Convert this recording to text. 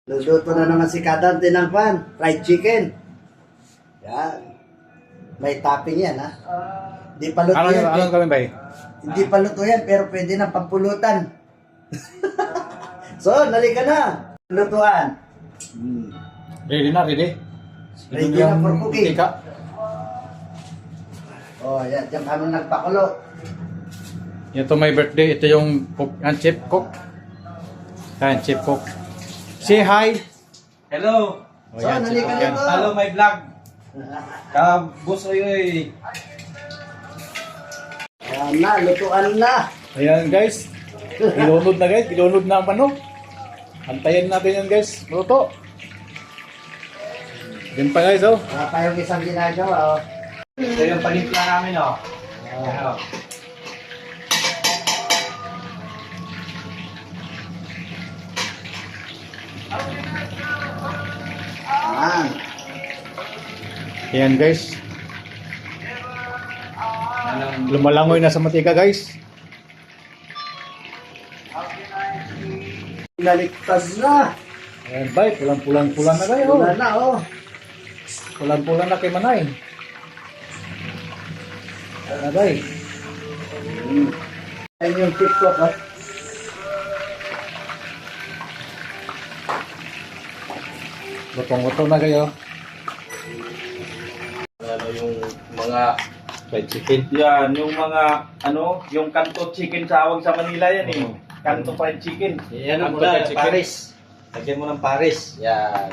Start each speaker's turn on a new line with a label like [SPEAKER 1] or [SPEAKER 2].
[SPEAKER 1] Luluto na naman si Kadante ng pan, fried chicken. Yan. May topping yan, ha? Hindi pa luto yan.
[SPEAKER 2] Anong gawin ba?
[SPEAKER 1] Hindi pa luto yan, pero pwede na pampulutan. So, nalika na. Lutuan.
[SPEAKER 2] Ready na, ready?
[SPEAKER 1] Ready na for cooking.
[SPEAKER 2] Tika.
[SPEAKER 1] Oh, yan. Diyan kami nagpakulo.
[SPEAKER 2] Ito my birthday. Ito yung cook, ang chef cook. Yan, chef cook. Say hi.
[SPEAKER 3] Hello.
[SPEAKER 2] O
[SPEAKER 1] So,
[SPEAKER 2] yan, chef
[SPEAKER 1] nalika
[SPEAKER 2] cook
[SPEAKER 1] na
[SPEAKER 2] yan.
[SPEAKER 1] to.
[SPEAKER 3] Hello, my vlog. Kabusoy.
[SPEAKER 1] Ayan na, lutuan na.
[SPEAKER 2] Ayan guys. Ilunod na guys. Ilunod na ang manok. Antayin natin yan guys. Luto. Yan pa guys oh.
[SPEAKER 1] Wala pa yung isang ginagawa, oh.
[SPEAKER 3] Ito yung panimpla namin, oh. Ayan, oh.
[SPEAKER 1] Ayan.
[SPEAKER 2] Ayan guys.
[SPEAKER 3] Yan ang-
[SPEAKER 2] Lumalangoy na sa matika guys.
[SPEAKER 1] Naligtas na.
[SPEAKER 2] Ayan bay. Pulang-pulang na kayo.
[SPEAKER 1] Wala na, oh.
[SPEAKER 2] Pulang-pulang na kay Manay. Ayan bay.
[SPEAKER 1] Ayan yung tip ko, ha?
[SPEAKER 2] Lutong-lutong na kayo.
[SPEAKER 3] Ano yung mga
[SPEAKER 2] Fried chicken.
[SPEAKER 3] yan, yung mga ano, yung kanto chicken sa awag sa Manila yan eh.
[SPEAKER 2] Oo.
[SPEAKER 3] Kanto fried chicken.
[SPEAKER 2] Yan
[SPEAKER 3] ang
[SPEAKER 2] muna,
[SPEAKER 3] Paris. Lagyan mo ng Paris. Yan.